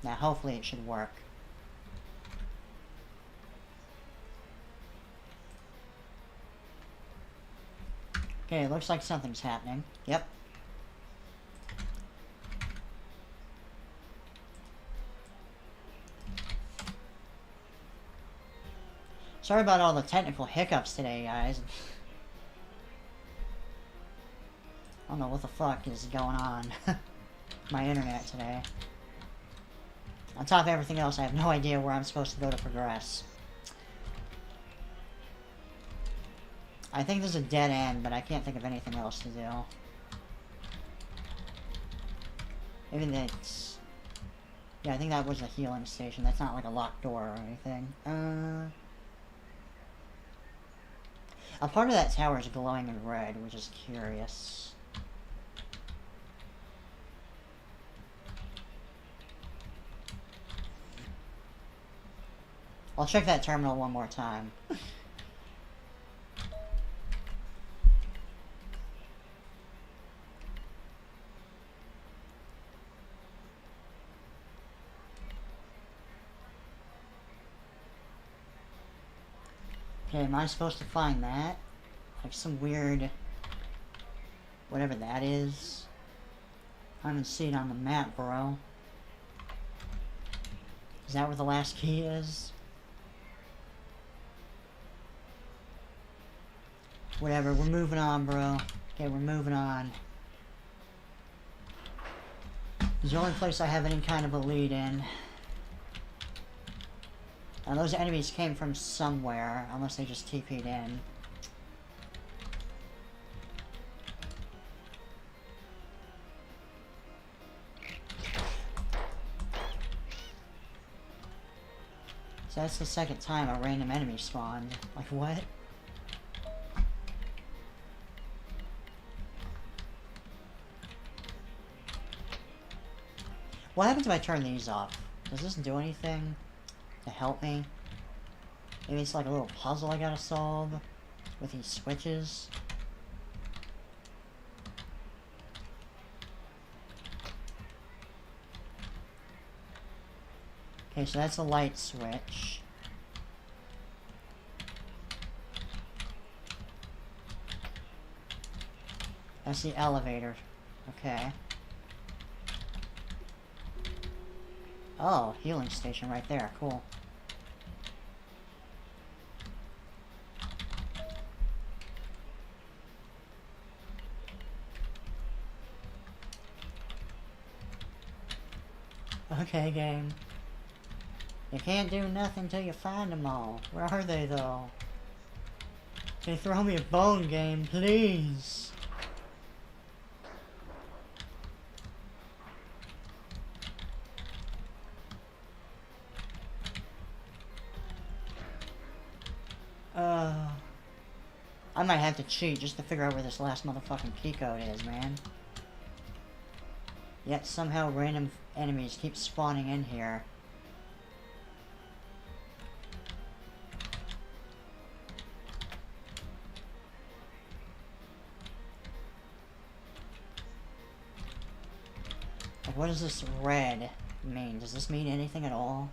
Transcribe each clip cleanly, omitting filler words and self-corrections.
Now, hopefully it should work. Okay, it looks like something's happening. Yep. Sorry about all the technical hiccups today, guys. I don't know what the fuck is going on. My internet today. On top of everything else, I have no idea where I'm supposed to go to progress. I think there's a dead end, but I can't think of anything else to do. Maybe that's... Yeah, I think that was a healing station. That's not like a locked door or anything. A part of that tower is glowing in red, which is curious. I'll check that terminal one more time. Okay, am I supposed to find that? Like some weird... whatever that is. I don't even see it on the map, bro. Is that where the last key is? Whatever, we're moving on, bro. Okay, we're moving on. It's the only place I have any kind of a lead in. Now, those enemies came from somewhere, unless they just TP'd in. So that's the second time a random enemy spawned. Like, what? What happens if I turn these off? Does this do anything to help me? Maybe it's like a little puzzle I gotta solve with these switches. Okay, so that's a light switch. That's the elevator. Okay. Oh, healing station right there. Cool. Okay, game. You can't do nothing till you find them all. Where are they, though? Can you throw me a bone, game, please? I might have to cheat just to figure out where this last motherfucking key code is, man. Yet somehow random enemies keep spawning in here. Like, what does this red mean? Does this mean anything at all?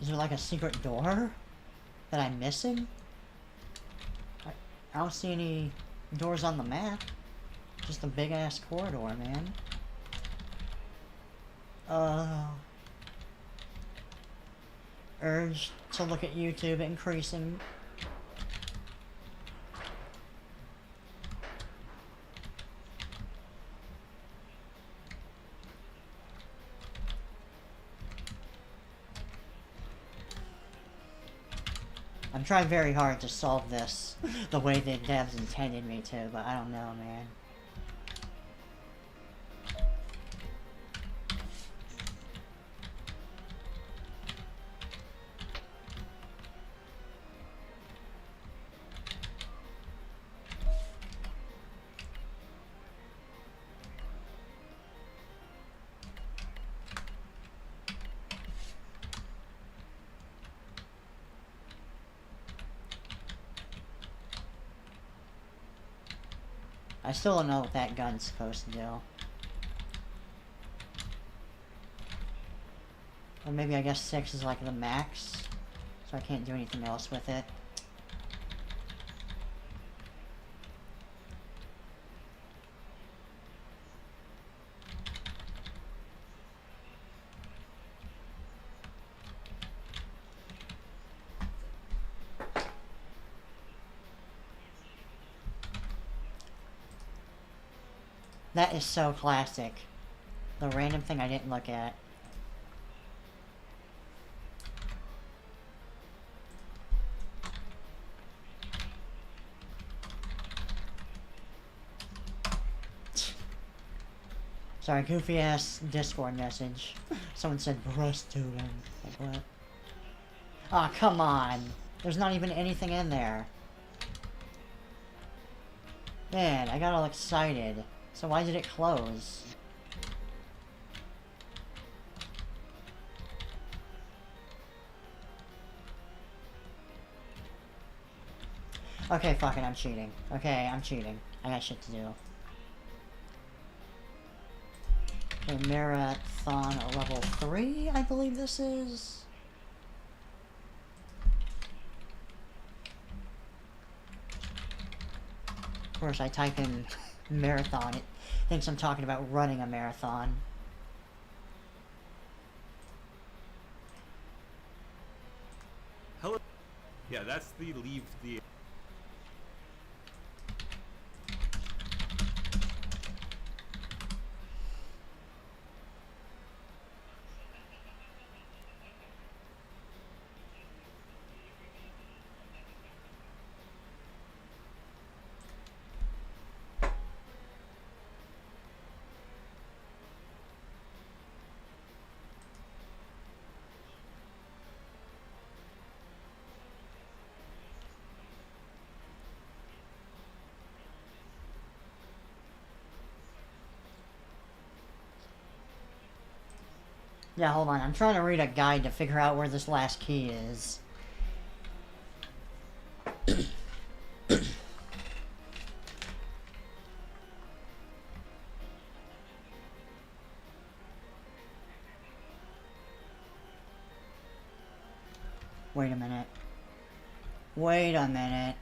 Is there like a secret door that I'm missing? I don't see any doors on the map. Just a big ass corridor, man. Urge to look at YouTube increasing. I'm trying very hard to solve this the way the devs intended me to, but I don't know, man. I still don't know what that gun's supposed to do. Or maybe I guess 6 is like the max, so I can't do anything else with it. That is so classic. The random thing I didn't look at. Sorry, goofy ass Discord message. Someone said breast tubing. Like what? Aw, oh, come on. There's not even anything in there. Man, I got all excited. So why did it close? Okay, fuck it, I'm cheating. Okay, I'm cheating. I got shit to do. Okay, Marathon level 3, I believe this is. Of course, I type in marathon, it thinks I'm talking about running a marathon. Hello. Yeah, that's the leave the... Yeah, hold on. I'm trying to read a guide to figure out where this last key is. Wait a minute. Wait a minute.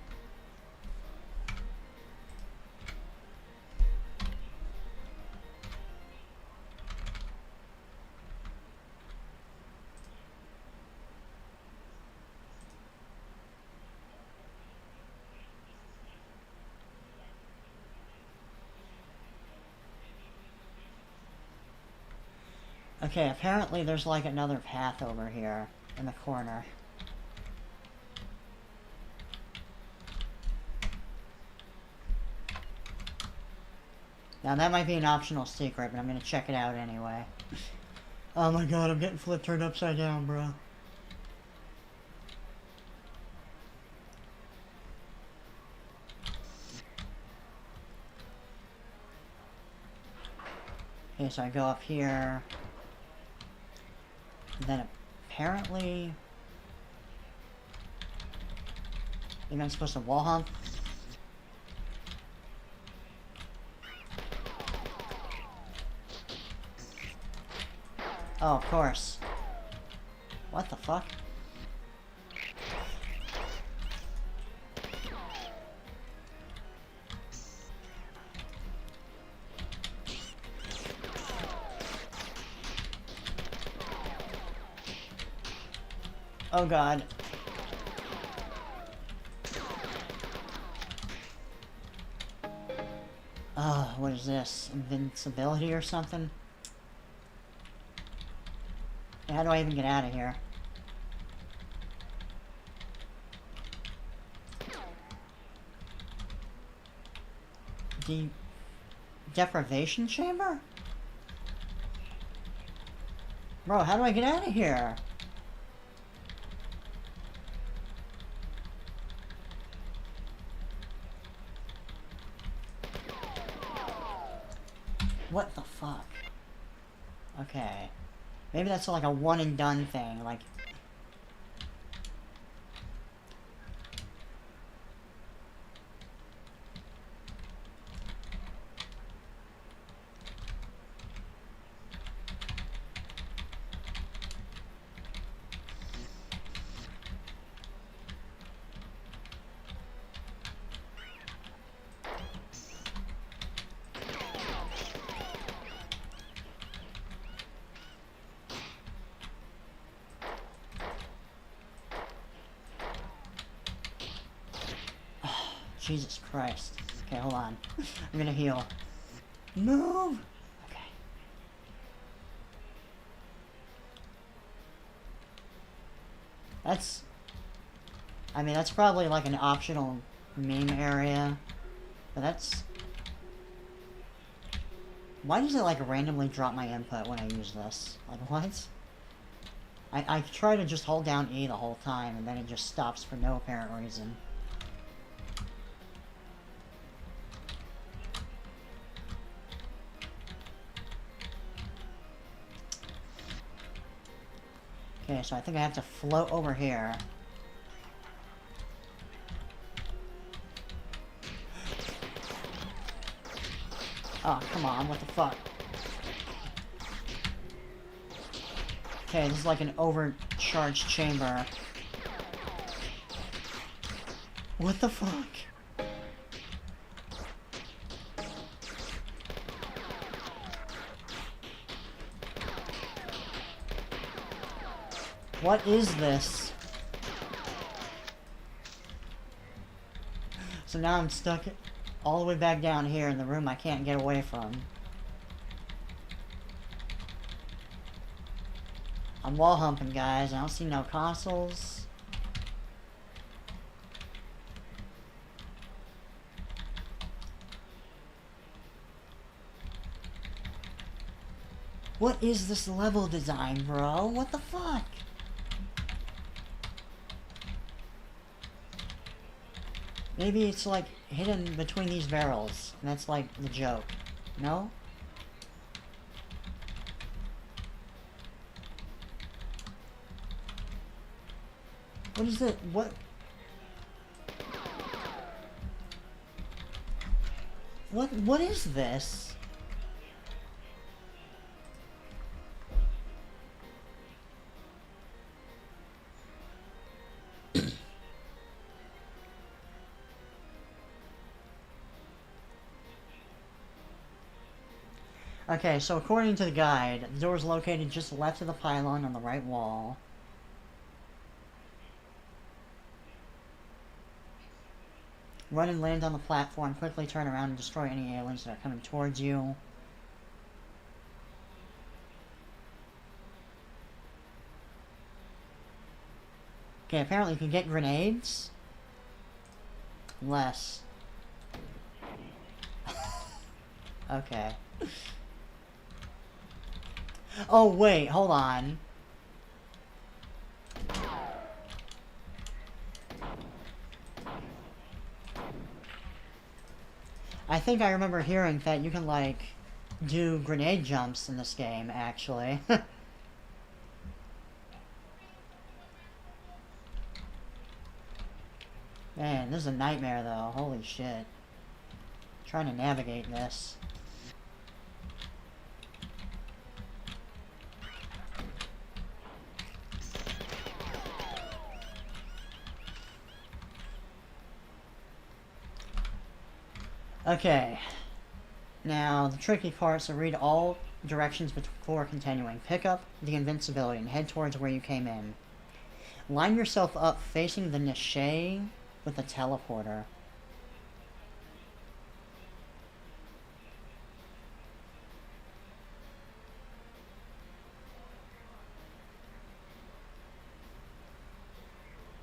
Okay, apparently there's like another path over here in the corner. Now that might be an optional secret, but I'm gonna check it out anyway. Oh my god, I'm getting flipped turned upside down, bro. Okay, so I go up here. And then apparently... Maybe I'm supposed to wall hump? Oh, of course. What the fuck? Oh god. Oh, what is this? Invincibility or something? How do I even get out of here? The deprivation chamber? Bro, how do I get out of here? What the fuck? Okay. Maybe that's like a one and done thing, like... Jesus Christ. Okay, hold on. I'm gonna heal. Move! Okay. That's... I mean, that's probably like an optional meme area. But that's... Why does it like randomly drop my input when I use this? Like, what? I try to just hold down E the whole time, and then it just stops for no apparent reason. Okay, so I think I have to float over here. Oh, come on, what the fuck? Okay, this is like an overcharged chamber. What the fuck? What is this? So now I'm stuck all the way back down here in the room I can't get away from. I'm wall humping, guys. I don't see no consoles. What is this level design, bro? What the fuck? Maybe it's like hidden between these barrels, and that's like the joke. No? What is it? What? What is this? Okay, so according to the guide, the door is located just left of the pylon on the right wall. Run and land on the platform, quickly turn around and destroy any aliens that are coming towards you. Okay, apparently you can get grenades. Less. Okay. Oh, wait, hold on. I think I remember hearing that you can, like, do grenade jumps in this game, actually. Man, this is a nightmare, though. Holy shit. Trying to navigate this. Okay. Now, the tricky part, so read all directions before continuing. Pick up the invincibility and head towards where you came in. Line yourself up facing the niche with a teleporter.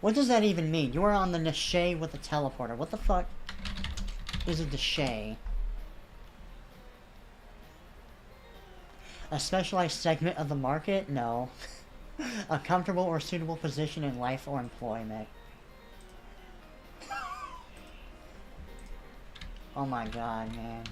What does that even mean? You are on the niche with a teleporter. What the fuck is a niche? A specialized segment of the market? No. A comfortable or suitable position in life or employment. Oh my god, man.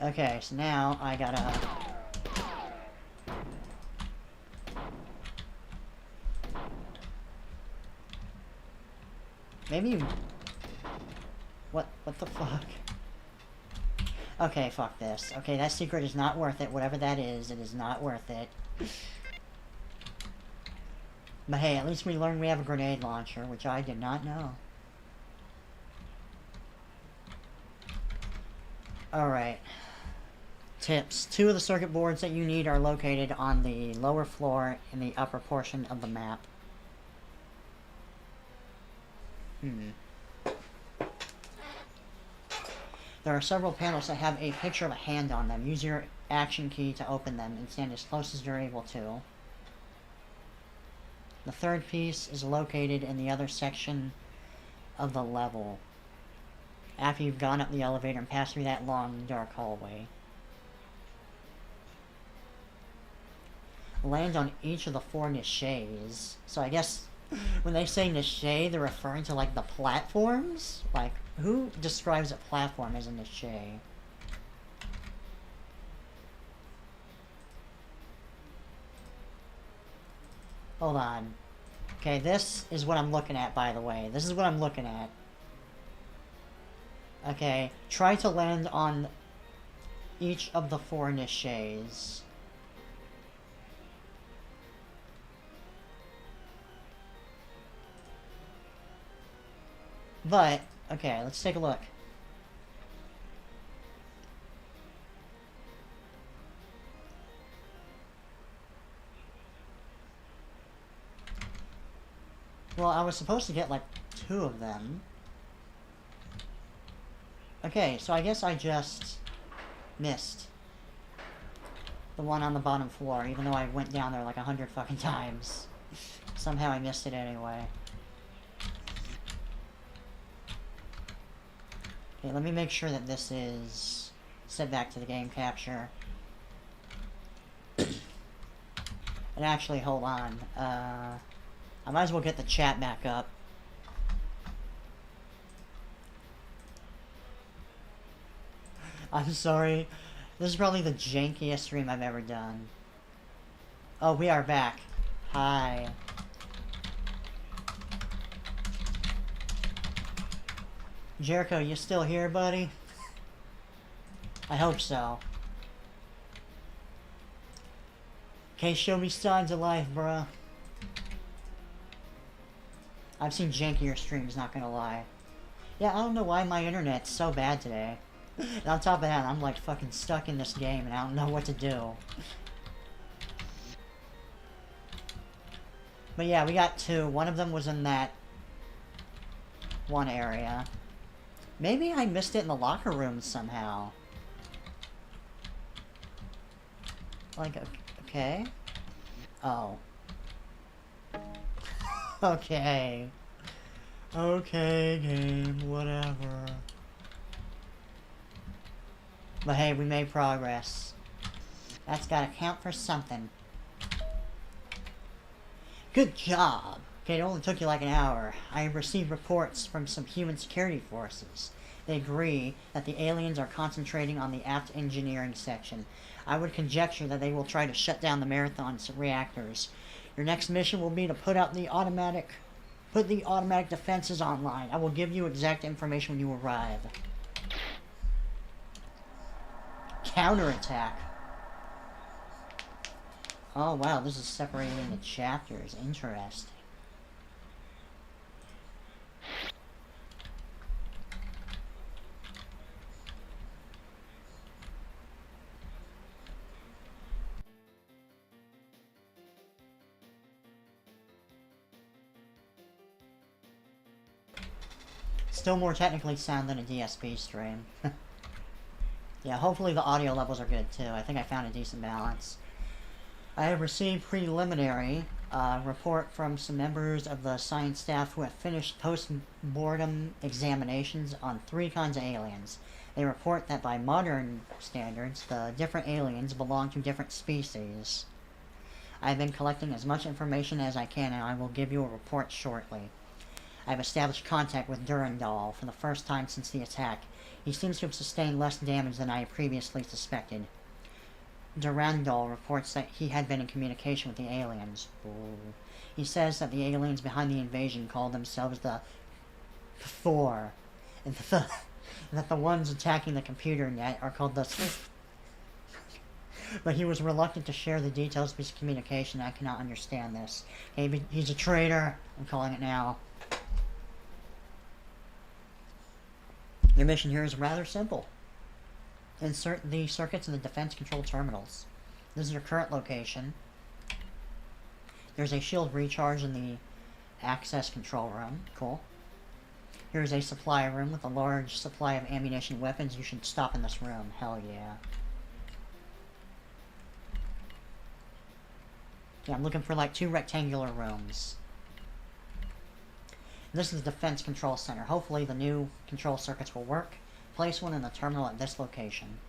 Okay, so now I gotta... Maybe... What the fuck? Okay, fuck this. Okay, that secret is not worth it. Whatever that is, it is not worth it. But hey, at least we learned we have a grenade launcher, which I did not know. Alright. Tips. 2 of the circuit boards that you need are located on the lower floor in the upper portion of the map. There are several panels that have a picture of a hand on them. Use your action key to open them and stand as close as you're able to. The third piece is located in the other section of the level, after you've gone up the elevator and passed through that long, dark hallway. Land on each of the 4 niches. So I guess when they say niche, they're referring to, like, the platforms? Like, who describes a platform as a niche? Hold on. Okay, this is what I'm looking at, by the way. This is what I'm looking at. Okay, try to land on each of the 4 niches. But, okay, let's take a look. Well, I was supposed to get, like, 2 of them. Okay, so I guess I just missed the one on the bottom floor, even though I went down there like 100 fucking times. Somehow I missed it anyway. Okay, let me make sure that this is set back to the game capture. And actually, hold on. I might as well get the chat back up. I'm sorry. This is probably the jankiest stream I've ever done. Oh, we are back. Hi. Jericho, you still here, buddy? I hope so. Okay, show me signs of life, bruh. I've seen jankier streams, not gonna lie. Yeah, I don't know why my internet's so bad today. And on top of that, I'm like fucking stuck in this game and I don't know what to do. But yeah, we got 2. One of them was in that one area. Maybe I missed it in the locker room somehow. Like, okay. Oh. Okay. Okay, game, whatever. But hey, we made progress. That's gotta count for something. Good job! Okay, it only took you like an hour. I have received reports from some human security forces. They agree that the aliens are concentrating on the aft engineering section. I would conjecture that they will try to shut down the Marathon's reactors. Your next mission will be to put the automatic defenses online. I will give you exact information when you arrive. Counterattack. Oh wow, this is separated into chapters. Interesting. Still more technically sound than a DSP stream. Yeah, hopefully the audio levels are good too. I think I found a decent balance. I have received preliminary report from some members of the science staff who have finished post-mortem examinations on 3 kinds of aliens. They report that by modern standards, the different aliens belong to different species. I have been collecting as much information as I can and I will give you a report shortly. I have established contact with Durandal for the first time since the attack. He seems to have sustained less damage than I had previously suspected. Durandal reports that he had been in communication with the aliens. Ooh. He says that the aliens behind the invasion call themselves the Thor, and that the ones attacking the computer net are called the but he was reluctant to share the details of his communication. I cannot understand this. Okay, he's a traitor. I'm calling it now. Your mission here is rather simple. Insert the circuits in the defense control terminals. This is your current location. There's a shield recharge in the access control room. Cool. Here's a supply room with a large supply of ammunition weapons. You should stop in this room. Hell yeah. Yeah, I'm looking for like 2 rectangular rooms. This is the Defense Control Center. Hopefully the new control circuits will work. Place one in the terminal at this location.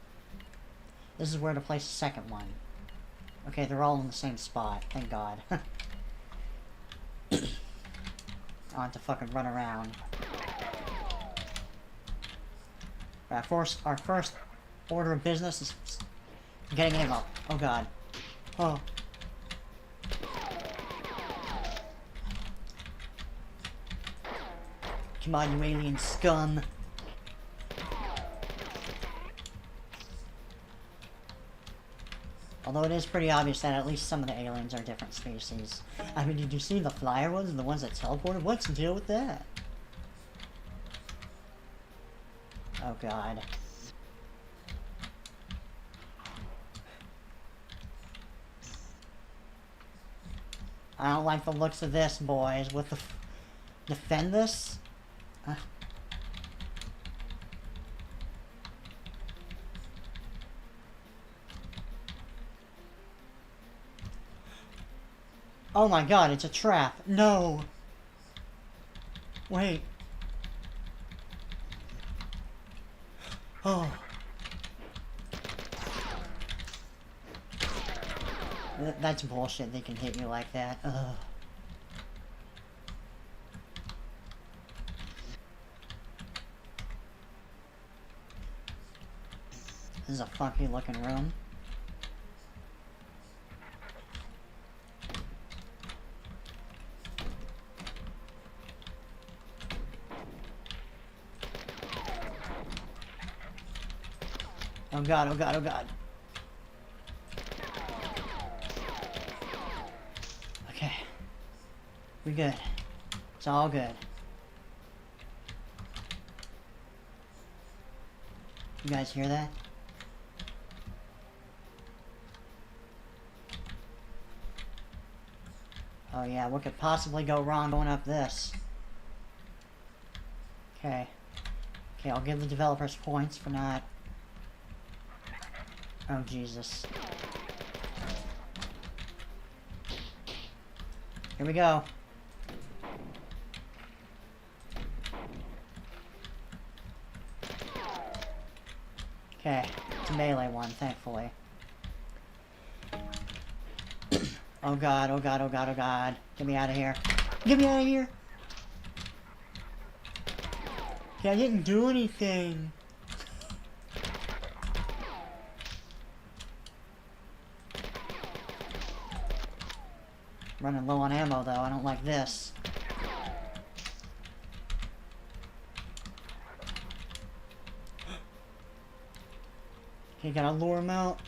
This is where to place the second one. Okay, they're all in the same spot. Thank God. I'll have to fucking run around. Our first order of business is getting ammo. Oh God. Oh. Come on, you alien scum. Although it is pretty obvious that at least some of the aliens are different species. I mean, did you see the flyer ones and the ones that teleported? What's the deal with that? Oh God. I don't like the looks of this, boys. What the defend this? Oh my God, it's a trap. No. Wait. Oh. That's bullshit. They can hit you like that. Ugh. This is a funky looking room. Oh God, oh God, oh God. Okay. We good. It's all good. You guys hear that? Oh yeah, what could possibly go wrong going up this? Okay. Okay, I'll give the developers points for not... Oh, Jesus. Here we go. Okay, it's a melee one, thankfully. Oh God, oh God, oh God, oh God. Get me out of here. Get me out of here! Okay, I didn't do anything. Running low on ammo, though. I don't like this. Okay, gotta lure him out.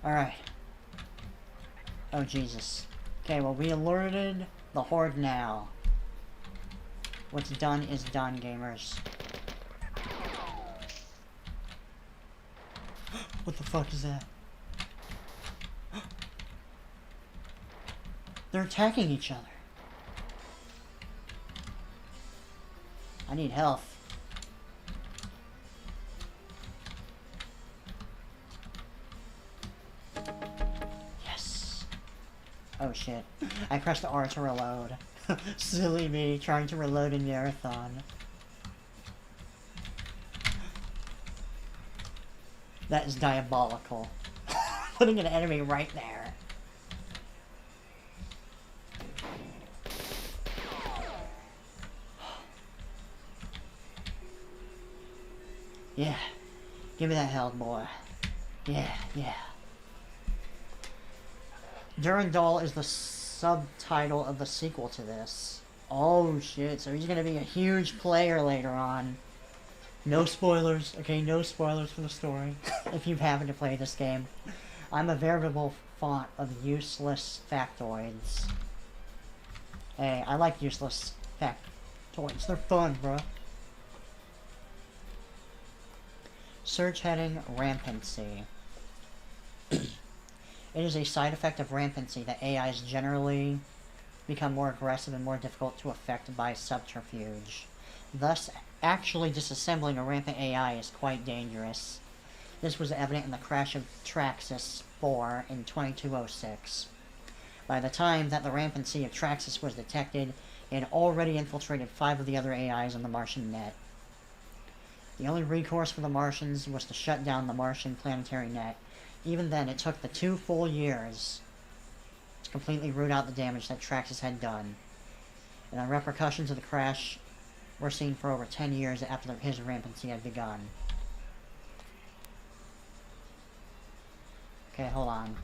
Alright. Oh, Jesus. Okay, well, we alerted the Horde now. What's done is done, gamers. What the fuck is that? They're attacking each other. I need health. Oh shit. I pressed R to reload. Silly me, trying to reload in marathon. That is diabolical. Putting an enemy right there. Yeah. Give me that health, boy. Yeah, yeah. Durandal is the subtitle of the sequel to this. Oh shit, so he's gonna be a huge player later on. No spoilers, okay? No spoilers for the story. If you happen to play this game, I'm a veritable font of useless factoids. Hey, I like useless factoids. They're fun, bro. Search heading rampancy. It is a side effect of rampancy that AIs generally become more aggressive and more difficult to affect by subterfuge. Thus, actually disassembling a rampant AI is quite dangerous. This was evident in the crash of Traxxas 4 in 2206. By the time that the rampancy of Traxxas was detected, it had already infiltrated 5 of the other AIs on the Martian net. The only recourse for the Martians was to shut down the Martian planetary net. Even then, it took the 2 full years to completely root out the damage that Traxxas had done. And the repercussions of the crash were seen for over 10 years after his rampancy had begun. Okay, hold on.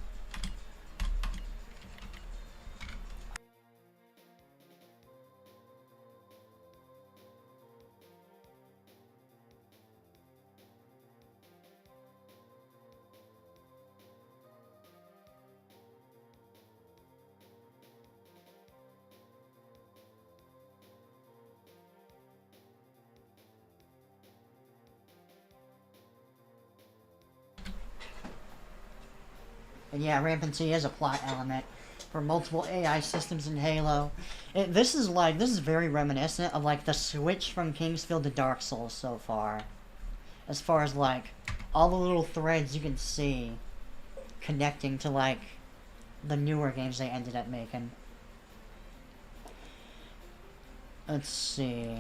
And yeah, rampancy is a plot element for multiple AI systems in Halo. This is very reminiscent of like the switch from Kingsfield to Dark Souls so far. As far as like all the little threads you can see connecting to like the newer games they ended up making. Let's see.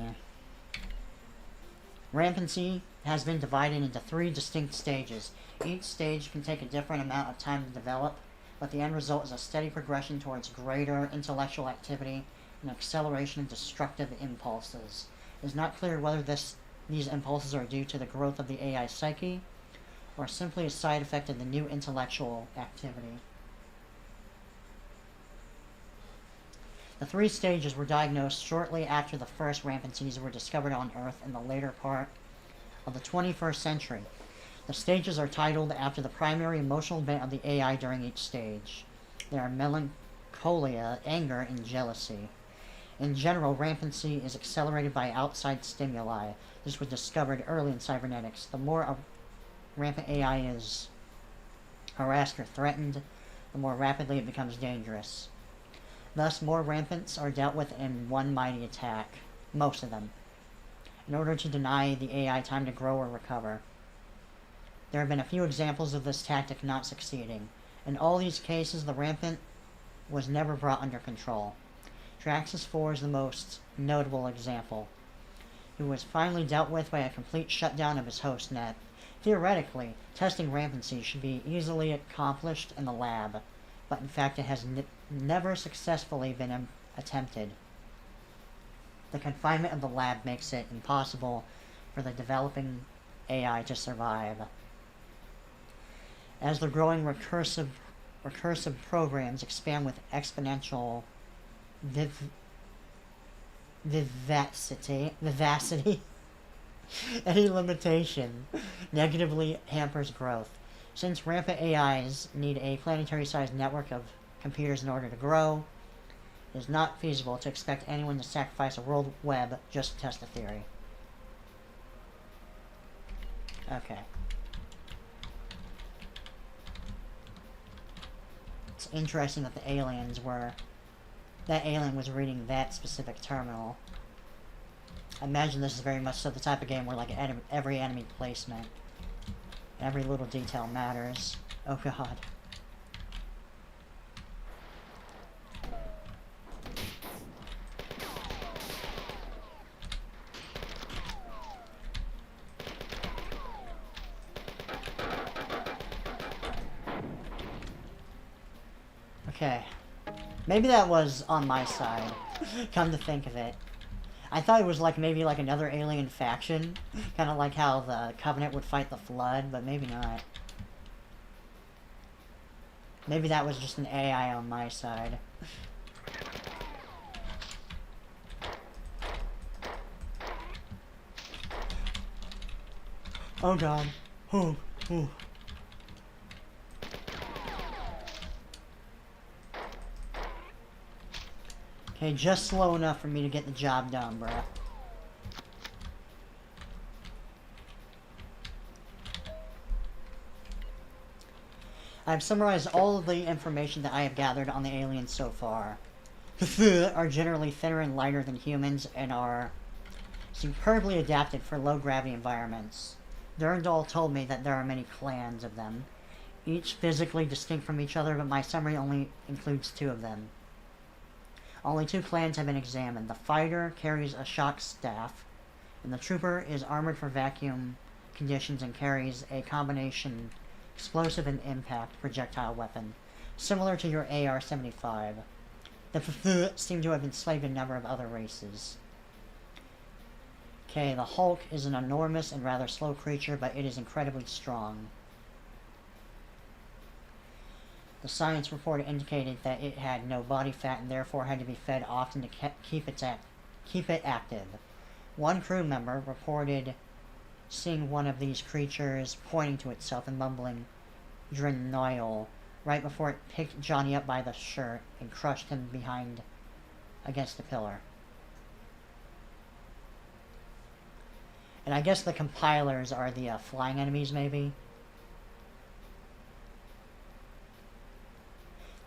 Rampancy has been divided into 3 distinct stages. Each stage can take a different amount of time to develop, but the end result is a steady progression towards greater intellectual activity and acceleration of destructive impulses. It is not clear whether these impulses are due to the growth of the AI psyche, or simply a side effect of the new intellectual activity. The 3 stages were diagnosed shortly after the first rampancies were discovered on Earth in the later part of the 21st century. The stages are titled after the primary emotional event of the AI during each stage. They are melancholia, anger, and jealousy. In general, rampancy is accelerated by outside stimuli. This was discovered early in cybernetics. The more a rampant AI is harassed or threatened, the more rapidly it becomes dangerous. Thus, more rampants are dealt with in one mighty attack, most of them, in order to deny the AI time to grow or recover. There have been a few examples of this tactic not succeeding. In all these cases, the rampant was never brought under control. Traxxas 4 is the most notable example. He was finally dealt with by a complete shutdown of his host net. Theoretically, testing rampancy should be easily accomplished in the lab, but in fact it has never successfully been attempted. The confinement of the lab makes it impossible for the developing AI to survive. As the growing recursive programs expand with exponential vivacity, any limitation negatively hampers growth. Since rampant AIs need a planetary-sized network of computers in order to grow, it is not feasible to expect anyone to sacrifice a world web just to test a theory. Okay. It's interesting that that alien was reading that specific terminal. I imagine this is very much so the type of game where like every enemy placement, every little detail matters. Oh god. Okay. Maybe that was on my side. Come to think of it. I thought it was like maybe like another alien faction. Kind of like how the Covenant would fight the Flood, but maybe not. Maybe that was just an AI on my side. Oh god. Ooh, ooh. Okay, just slow enough for me to get the job done, bruh. I've summarized all of the information that I have gathered on the aliens so far. Are generally thinner and lighter than humans and are superbly adapted for low-gravity environments. Durandal told me that there are many clans of them, each physically distinct from each other, but my summary only includes 2 of them. Only 2 clans have been examined. The fighter carries a shock staff, and the trooper is armored for vacuum conditions and carries a combination explosive and impact projectile weapon, similar to your AR-75. The seem to have enslaved a number of other races. Okay, the Hulk is an enormous and rather slow creature, but it is incredibly strong. The science report indicated that it had no body fat and therefore had to be fed often to keep it active. One crew member reported seeing one of these creatures pointing to itself and mumbling "Drenoil" right before it picked Johnny up by the shirt and crushed him behind against a pillar. And I guess the compilers are the flying enemies, maybe?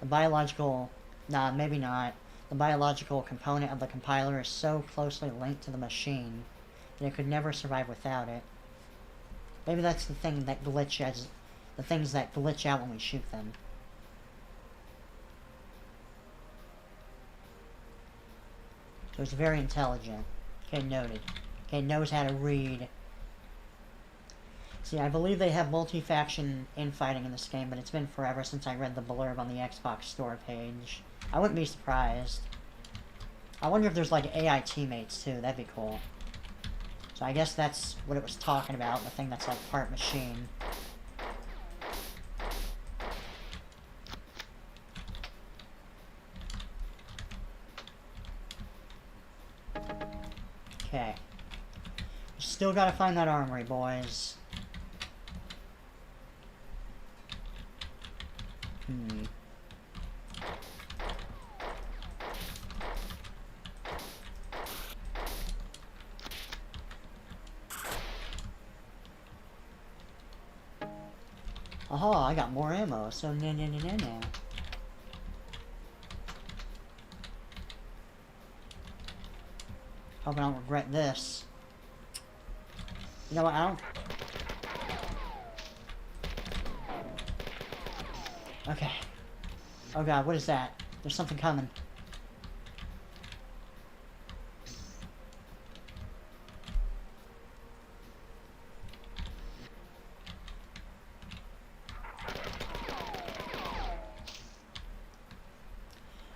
The biological... Nah, maybe not. The biological component of the compiler is so closely linked to the machine that it could never survive without it. Maybe that's the thing that glitches... The things that glitch out when we shoot them. So it's very intelligent. Okay, noted. Okay, knows how to read. See, I believe they have multi-faction infighting in this game, but it's been forever since I read the blurb on the Xbox store page. I wouldn't be surprised. I wonder if there's like AI teammates too, that'd be cool. So I guess that's what it was talking about, the thing that's like part machine. Okay. Still gotta find that armory, boys. Oh, I got more ammo, so no. Hope I don't regret this. You know what, I don't... Okay. Oh god, what is that? There's something coming.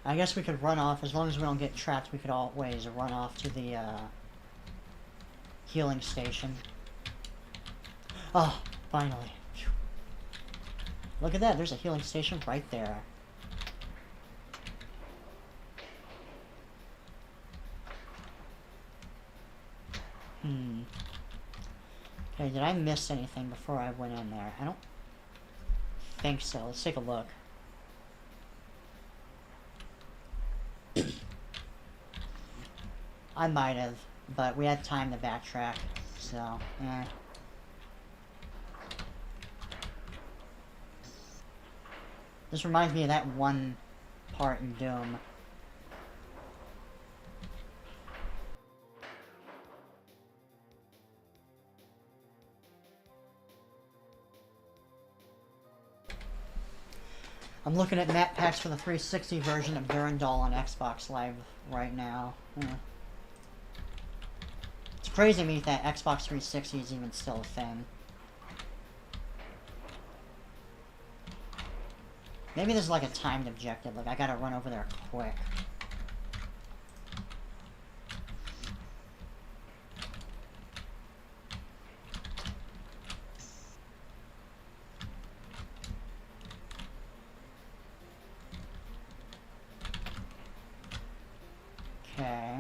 I guess we could run off, as long as we don't get trapped, we could always run off to the, healing station. Oh, finally. Phew. Look at that, there's a healing station right there. Okay, did I miss anything before I went in there? I don't think so. Let's take a look. I might have, but we had time to backtrack, so, eh. This reminds me of that one part in Doom. I'm looking at map packs for the 360 version of Durandal on Xbox Live right now. It's crazy to me that Xbox 360 is even still a thing. Maybe there's like a timed objective, like I gotta run over there quick. Okay.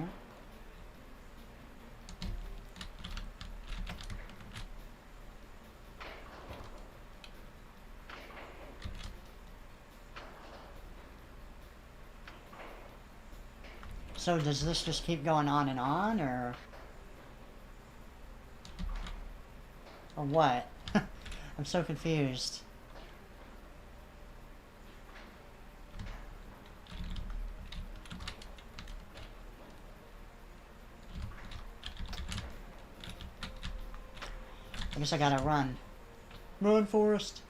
So does this just keep going on and on, or what? I'm so confused. I guess I gotta run. Run, Forrest.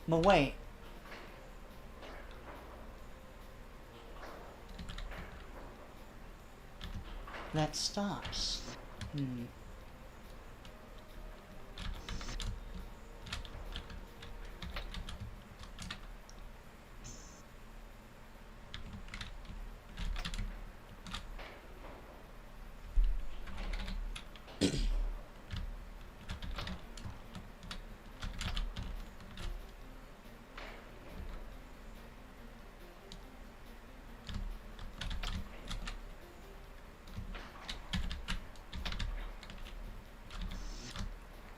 But wait. That stops.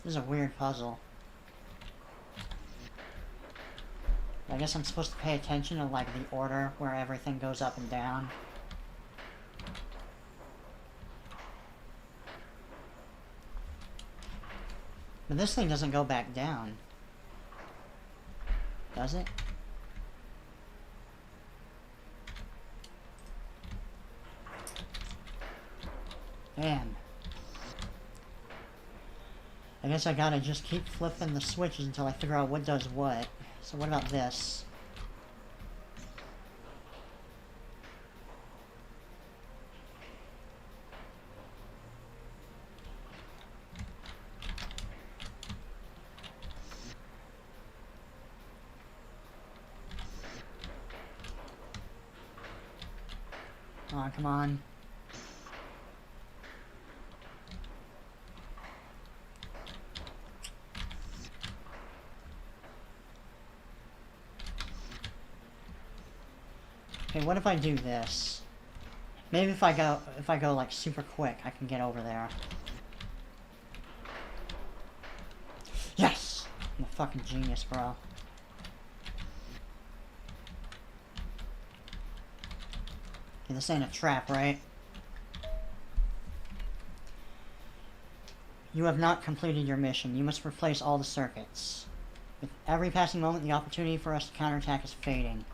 This is a weird puzzle. I guess I'm supposed to pay attention to, like, the order where everything goes up and down. But this thing doesn't go back down. Does it? Man. I guess I gotta just keep flipping the switches until I figure out what does what. So what about this? Oh, come on. Okay, what if I do this? Maybe if I go like super quick, I can get over there. Yes! I'm a fucking genius, bro. Okay, this ain't a trap, right? You have not completed your mission. You must replace all the circuits. With every passing moment, the opportunity for us to counterattack is fading.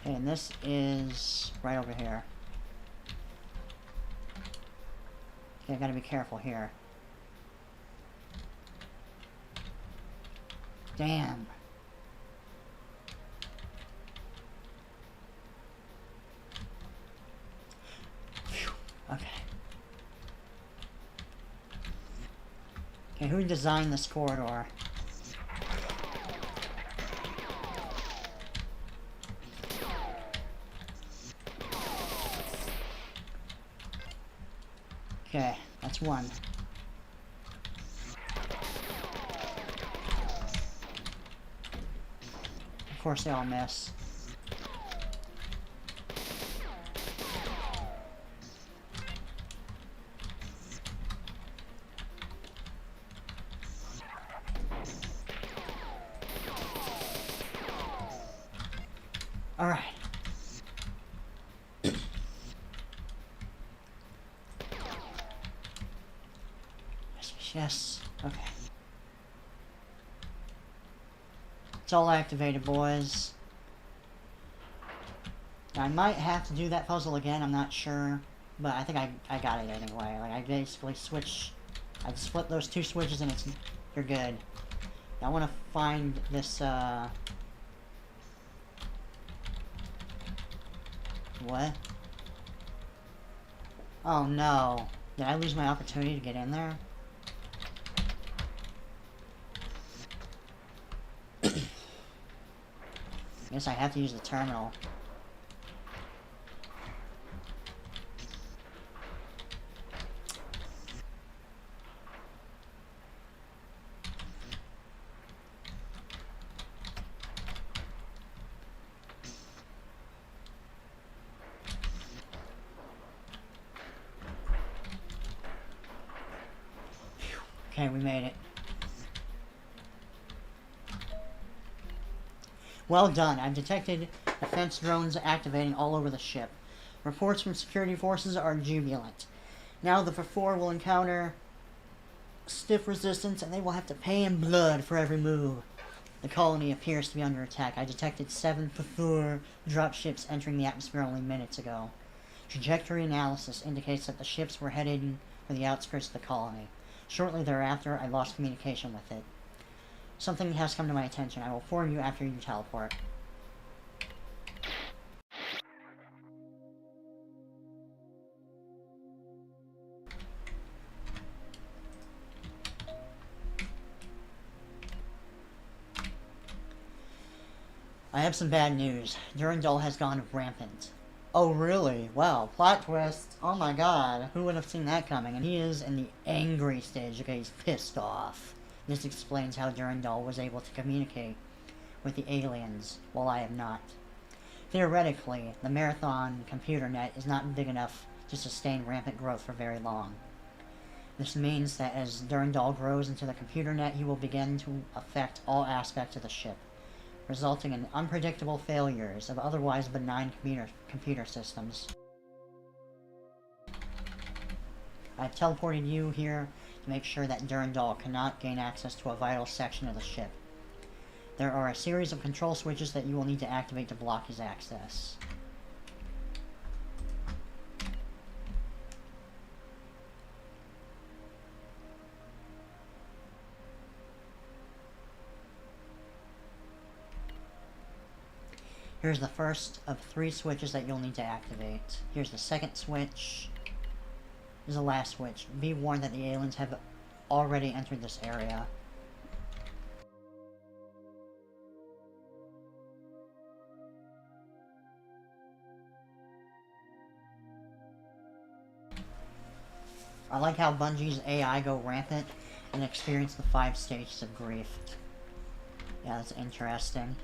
Okay, and this is right over here. Okay, I gotta be careful here. Damn. Phew. Okay. Okay, who designed this corridor? Okay, that's one. Of course they all miss. Alright. Yes. Okay. It's all activated, boys. Now, I might have to do that puzzle again, I'm not sure. But I think I got it anyway. Like, I basically switch... I just flip those two switches and you're good. I want to find this, What? Oh no. Did I lose my opportunity to get in there? Guess I have to use the terminal. Okay, we made it. Well done. I've detected defense drones activating all over the ship. Reports from security forces are jubilant. Now the F4 will encounter stiff resistance and they will have to pay in blood for every move. The colony appears to be under attack. I detected 7 F4 dropships entering the atmosphere only minutes ago. Trajectory analysis indicates that the ships were heading for the outskirts of the colony. Shortly thereafter, I lost communication with it. Something has come to my attention. I will inform you after you teleport. I have some bad news. Durandal has gone rampant. Oh, really? Wow. Plot twist. Oh my god. Who would have seen that coming? And he is in the angry stage. Okay, he's pissed off. This explains how Durandal was able to communicate with the aliens, while I have not. Theoretically, the Marathon computer net is not big enough to sustain rampant growth for very long. This means that as Durandal grows into the computer net, he will begin to affect all aspects of the ship, resulting in unpredictable failures of otherwise benign computer systems. I've teleported you here to make sure that Durandal cannot gain access to a vital section of the ship. There are a series of control switches that you will need to activate to block his access. Here's the first of 3 switches that you'll need to activate. Here's the second switch. Here's the last switch. Be warned that the aliens have already entered this area. I like how Bungie's AI go rampant and experience the 5 stages of grief. Yeah, that's interesting.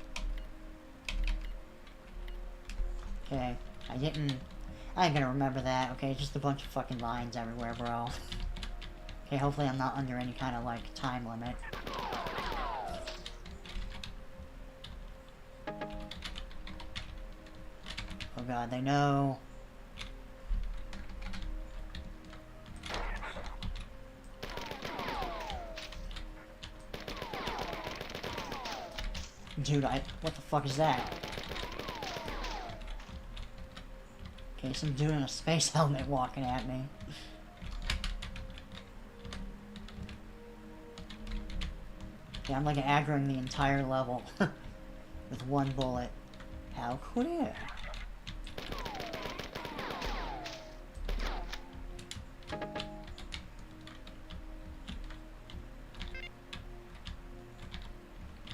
Okay, I ain't gonna remember that, okay? Just a bunch of fucking lines everywhere, bro. Okay, hopefully I'm not under any kind of, like, time limit. Oh god, they know. Dude, what the fuck is that? Okay, some dude in a space helmet walking at me. Yeah, I'm like aggroing the entire level with one bullet. How clear?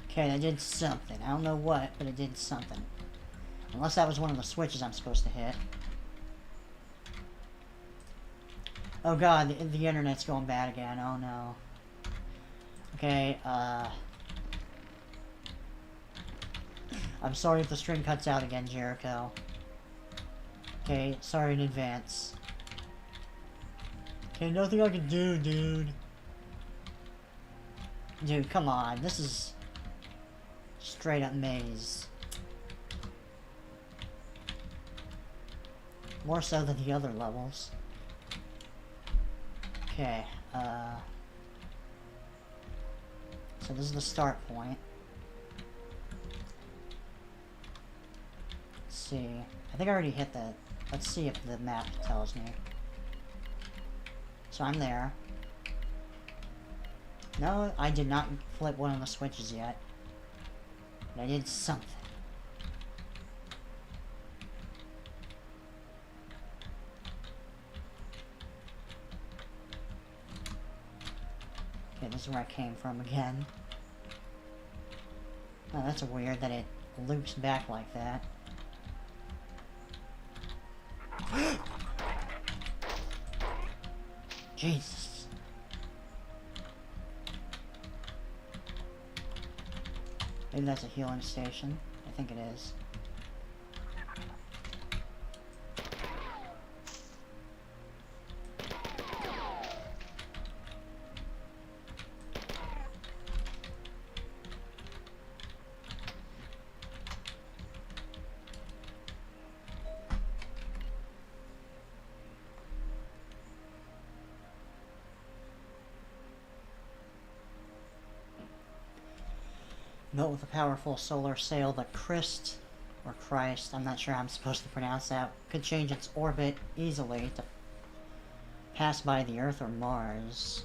Okay, that did something. I don't know what, but it did something. Unless that was one of the switches I'm supposed to hit. Oh god, the internet's going bad again. Oh no. Okay, I'm sorry if the stream cuts out again, Jericho. Okay, sorry in advance. Okay, nothing I can do, dude. Dude, come on. This is straight up maze. More so than the other levels. Okay, so this is the start point. Let's see. I think I already hit that. Let's see if the map tells me. So I'm there. No, I did not flip one of the switches yet. But I did something. Okay, this is where I came from again. Oh, that's weird that it loops back like that. Jesus. Maybe that's a healing station. I think it is. Built with a powerful solar sail, the Christ, or Christ, I'm not sure how I'm supposed to pronounce that, could change its orbit easily to pass by the Earth or Mars.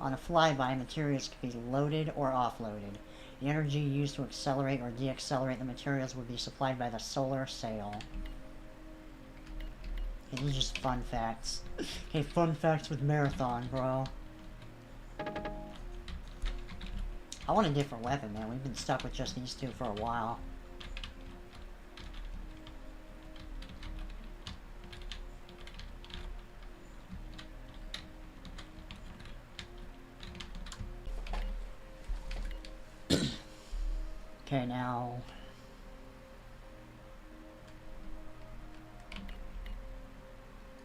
On a flyby, materials could be loaded or offloaded. The energy used to accelerate or deaccelerate the materials would be supplied by the solar sail. Okay, these are just fun facts. Okay, fun facts with Marathon, bro. I want a different weapon, man. We've been stuck with just these two for a while. Okay, now...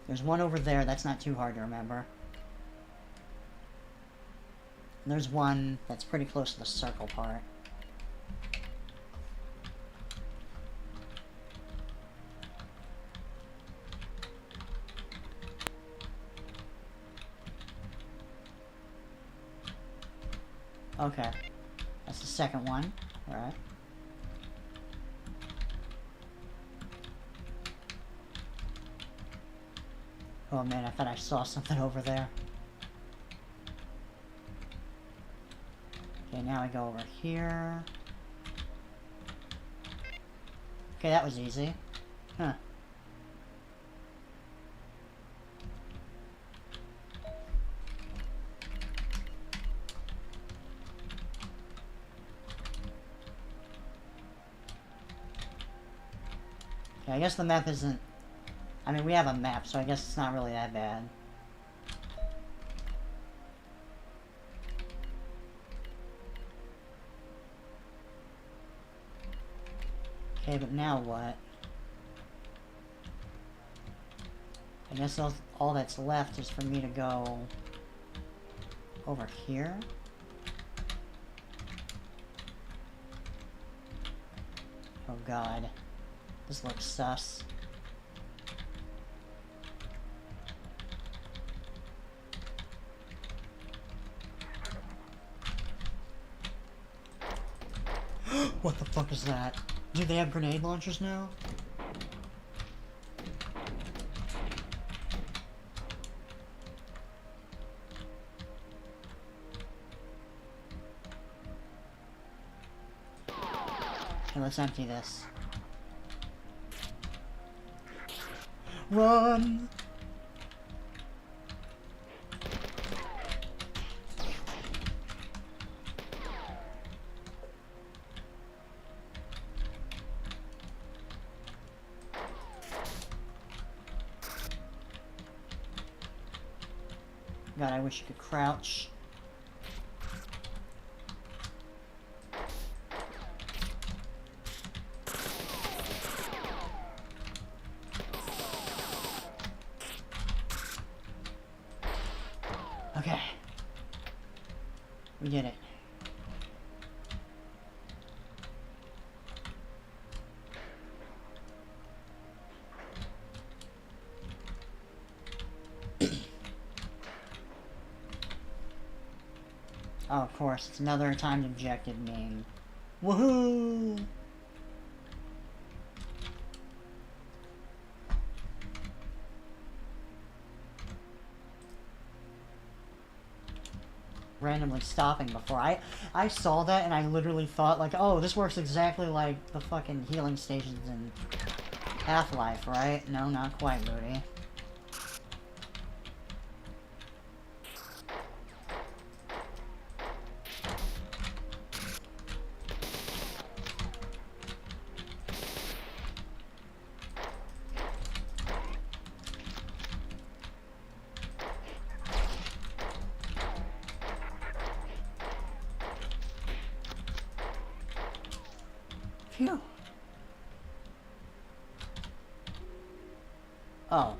There's one over there, that's not too hard to remember. And there's one that's pretty close to the circle part. Okay. That's the second one. Alright. Oh man, I thought I saw something over there. Okay, now I go over here. Okay, that was easy. Huh. Okay, I guess the map isn't... I mean, we have a map, so I guess it's not really that bad. Okay, but now what? I guess all that's left is for me to go over here. Oh god. This looks sus. What the fuck is that? Do they have grenade launchers now? Okay, let's empty this. Run! God, I wish you could crouch. Okay. We did it. Oh, of course, it's another timed objective name. Woohoo! Randomly stopping before. I saw that and I literally thought like, oh, this works exactly like the fucking healing stations in Half-Life, right? No, not quite, Moody. Phew. Oh.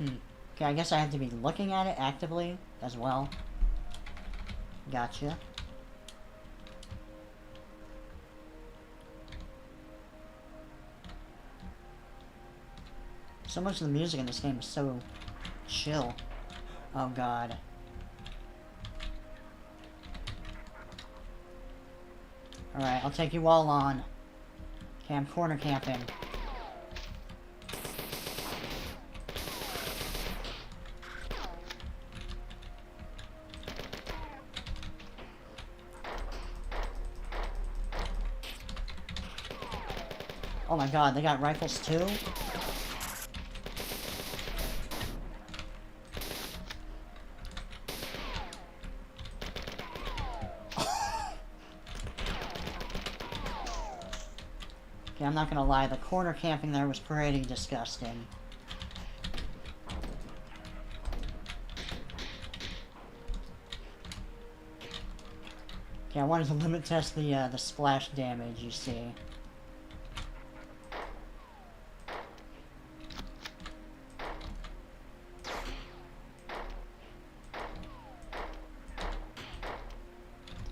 Okay, I guess I have to be looking at it actively as well. Gotcha. So much of the music in this game is so chill. Oh god. Alright, I'll take you all on. Okay, I'm corner camping. Oh my god, they got rifles too? Okay, I'm not gonna lie, the corner camping there was pretty disgusting. Okay, I wanted to limit test the splash damage, you see.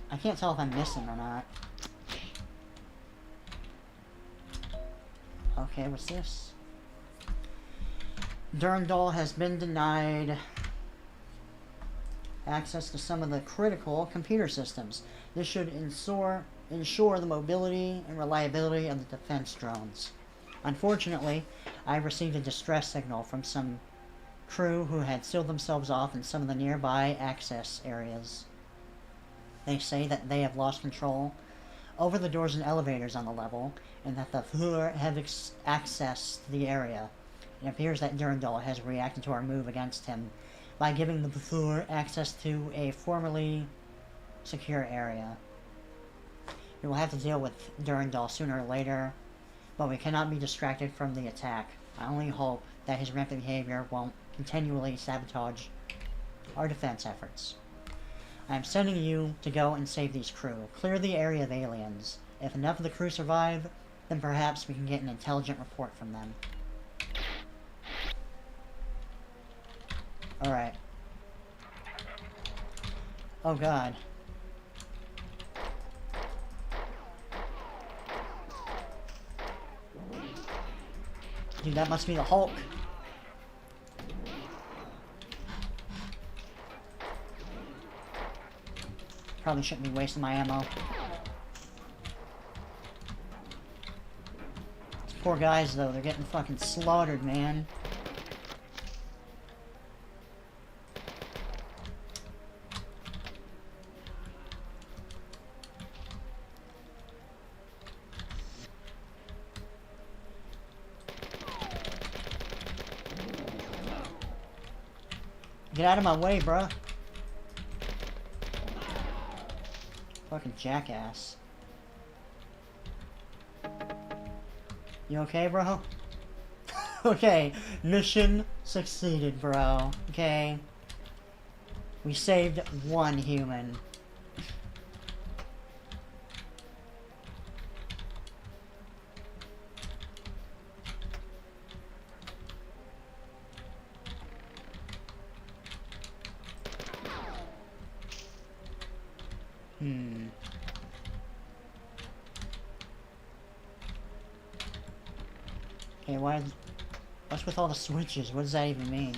I can't tell if I'm missing or not. Okay, what's this? Durandal has been denied access to some of the critical computer systems. This should ensure the mobility and reliability of the defense drones. Unfortunately, I received a distress signal from some crew who had sealed themselves off in some of the nearby access areas. They say that they have lost control over the doors and elevators on the level, and that the Fuhrer have access to the area. It appears that Durandal has reacted to our move against him by giving the Fuhrer access to a formerly secure area. We will have to deal with Durandal sooner or later, but we cannot be distracted from the attack. I only hope that his rampant behavior won't continually sabotage our defense efforts. I am sending you to go and save these crew. Clear the area of aliens. If enough of the crew survive, then perhaps we can get an intelligent report from them. Alright. Oh god. Dude, that must be the Hulk. Probably shouldn't be wasting my ammo. These poor guys, though, they're getting fucking slaughtered, man. Get out of my way, bruh. Fucking jackass. You okay, bro? Okay, mission succeeded, bro. Okay. We saved one human. Okay, what's with all the switches? What does that even mean?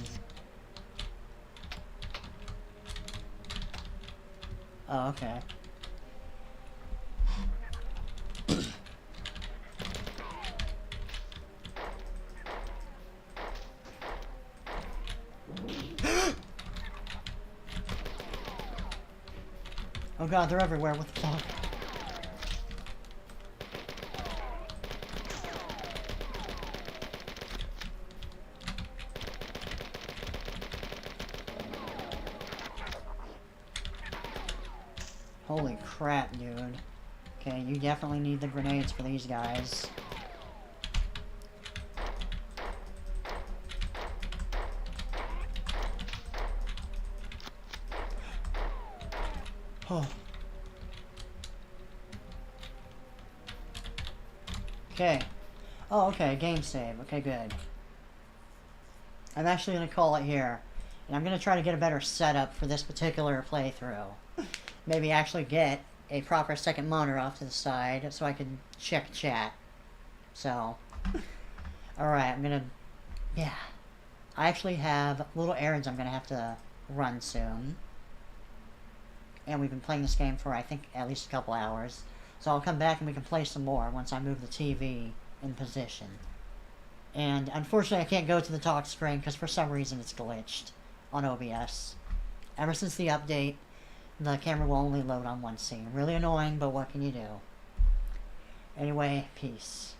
Oh, okay. Oh god, they're everywhere. What the fuck? Holy crap, dude. Okay, you definitely need the grenades for these guys. Oh. Okay. Oh, okay, game save. Okay, good. I'm actually going to call it here. And I'm going to try to get a better setup for this particular playthrough. Maybe actually get a proper second monitor off to the side so I can check chat. So. Alright, I'm going to... Yeah. I actually have little errands I'm going to have to run soon. And we've been playing this game for, I think, at least a couple hours. So I'll come back and we can play some more once I move the TV in position. And unfortunately I can't go to the talk screen because for some reason it's glitched on OBS. Ever since the update, the camera will only load on one scene. Really annoying, but what can you do? Anyway, peace.